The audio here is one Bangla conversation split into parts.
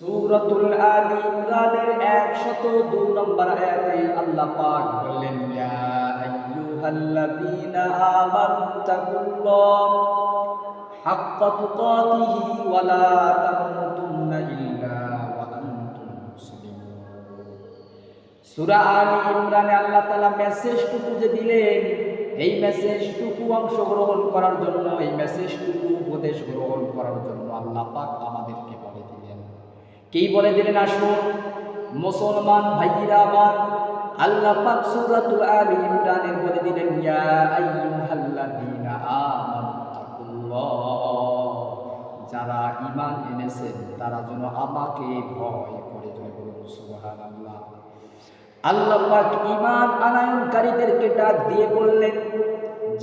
সূরাতুল আলী ইমরানের ১০২ নম্বর আয়াতে আল্লাহ পাক বললেন, ইয়া আইয়ুহাল্লাযীনা আমানুত্তাকুল্লাহ হাক্কা তুকাতিহি ওয়া লা তামুতুন্না ইল্লা ওয়া আনতুম মুসলিমুন। সূরা আলী ইমরানে আল্লাহ তাআলা মেসেজটুকু যে দিলেন, এই মেসেজটুকু অংশগ্রহণ করার জন্য, এই মেসেজটুকু উপদেশ গ্রহণ করার জন্য আল্লাহ পাক আমাদেরকে বলে দিলেন। কি বলে দিলেন? আসুন মুসলমান ভাইরা আমার, আল্লাহ পাক সূরাতুল আলী ইমরানে বলে দিলেন, ইয়া আইয়ুহাল্লাযীনা আমানুত্তাকুল্লাহ, যারা ঈমান এনেছেন তারা যেন আমাকে ভয় করে। বলুন সুবহানাল্লাহ। আল্লাহ পাক ঈমান আনয়নকারীদেরকে ডাক দিয়ে বললেন,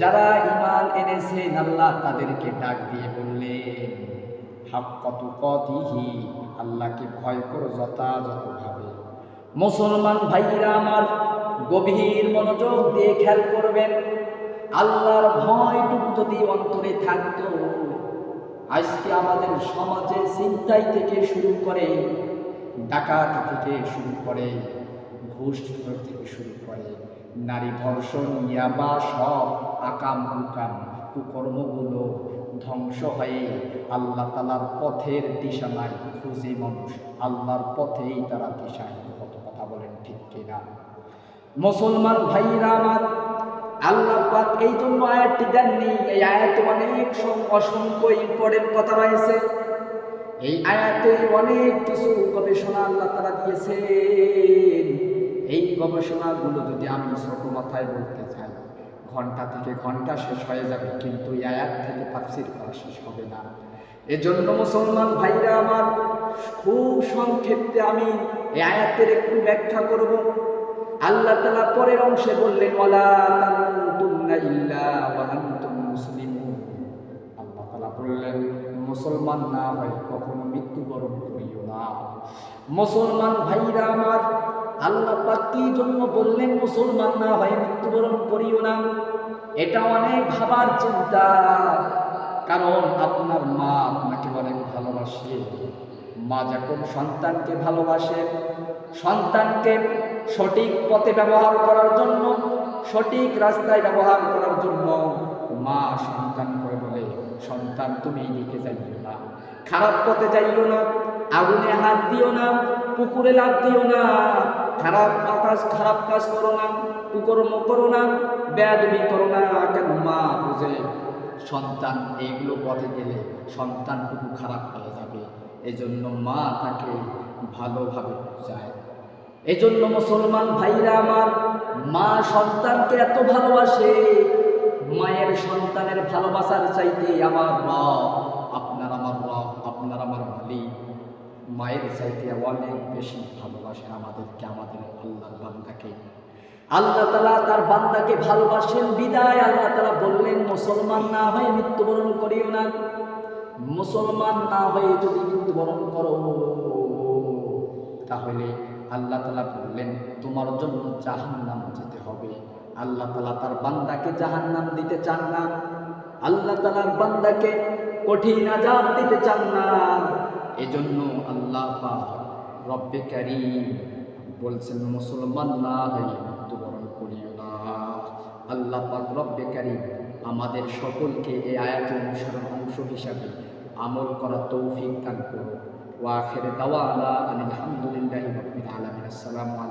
যারা ঈমান এনেছেন আল্লাহ তাদেরকে ডাক দিয়ে বললেন, হাক্কা তুকাতিহি, আল্লাহকে ভয় করো যথাযথভাবে। মুসলমান ভাইরা আমার, গভীর মনোযোগ দিয়ে খেয়াল করবেন। আল্লাহর ভয়টুকু যদি অন্তরে থাকতো, আজকে আমাদের সমাজে ছিনতাই থেকে শুরু করে, ডাকাতি থেকে শুরু করে, ঘুষ থেকে শুরু করে, নারী ধর্ষণ, ইয়াবা, সব আকাম কুকাম কুকর্মগুলো ধ্বংস হয়ে আল্লাহ তাআলার পথের দিশা নাই, খুঁজে মানুষ আল্লাহর পথেই তারা দিশাহীন। কত কথা বলেন ঠিক কিনা? মুসলমান ভাইরা আমার, আল্লাহ পাক এই জন্য আয়াতটি দেননি। এই আয়াতে অনেক অসংখ্য ইম্পর্টেন্ট কথা রয়েছে। এই আয়াতে অনেক কিছু গবেষণা আল্লাহ তাআলা দিয়েছেন। এই গবেষণাগুলো যদি আমি ছোট মাথায় বলতে চাই, ঘন্টা থেকে ঘন্টা শেষ হয়ে যাবে, কিন্তু এই আয়াত থেকে তাফসীর করা শেষ হবে না। এজন্য মুসলমান ভাইরা আমার, খুব সংক্ষেপে আমি এই আয়াতের একটু ব্যাখ্যা করব। আল্লাহ তাআলা পরের অংশে বললেন, ওয়ালা তামুতুন্না ইল্লা ওয়া আনতুম মুসলিমুন। আল্লাহ তাআলা বললেন, মুসলমান না হয় কখনো মৃত্যুবরণ করিও না। মুসলমান ভাইরা আমার, আল্লাহ পাক কি জন্য বললেন মুসলমান না হয় মৃত্যুবরণ করিও না? এটা অনেক ভাবার চিন্তা। কারণ আপনার মা আপনাকে অনেক ভালোবাসে। মা যখন সন্তানকে ভালোবাসে, সন্তানকে সঠিক পথে ব্যবহার করার জন্য, সঠিক রাস্তায় ব্যবহার করার জন্য মা সন্তান করে বলে, সন্তান তুমি এই দিকে যাইও না, খারাপ পথে যাইও না, আগুনে হাত দিও না, পুকুরে লাফ দিও না, খারাপ কাজ করো না, কুকর্ম করো না, বেয়াদবি করো না। কেন? মা বুঝে সন্তান এইগুলো পথে গেলে সন্তানটুকু খারাপ হয়ে যাবে। এজন্য মা তাকে ভালোভাবে বোঝায়। এজন্য মুসলমান ভাইরা আমার, মা সন্তানকে এত ভালোবাসে, মায়ের সন্তানের ভালোবাসার চাইতে আমার রব, আপনার আমার রব, আপনার আমার মালিক মায়ের চাইতে অনেক বেশি ভালোবাসেন আমাদেরকে, আমাদের আল্লাহর বান্দাকে। আল্লাহ তাআলা তার বান্দাকে ভালোবাসেন বিদায় আল্লাহ তাআলা বললেন, মুসলমান না হয়ে মৃত্যুবরণ করিও না। মুসলমান না হয়ে যদি মৃত্যুবরণ করো, তাহলে আল্লাহ তাআলা বললেন তোমার জন্য জাহান্নাম যেতে হবে। আল্লাহ তাআলা তার বান্দাকে জাহান্নাম দিতে চান না। আল্লাহ তাআলার বান্দাকে কঠিন আযাব দিতে চান না। এজন্য আল্লাহ পাক রব্বে কারীম বলছেন, মুসলমান না হয়ে মৃত্যুবরণ করিও না। আল্লাহ পাক রব্বে কারীম আমাদের সকলকে এই আয়াতের অনুসরণ অংশ হিসাবে আমল করার তৌফিক দান করুন। ওয়া আখির দাওয়ানা আলহামদুলিল্লাহি রাব্বিল আলামিন। আসসালামু আলাইকুম।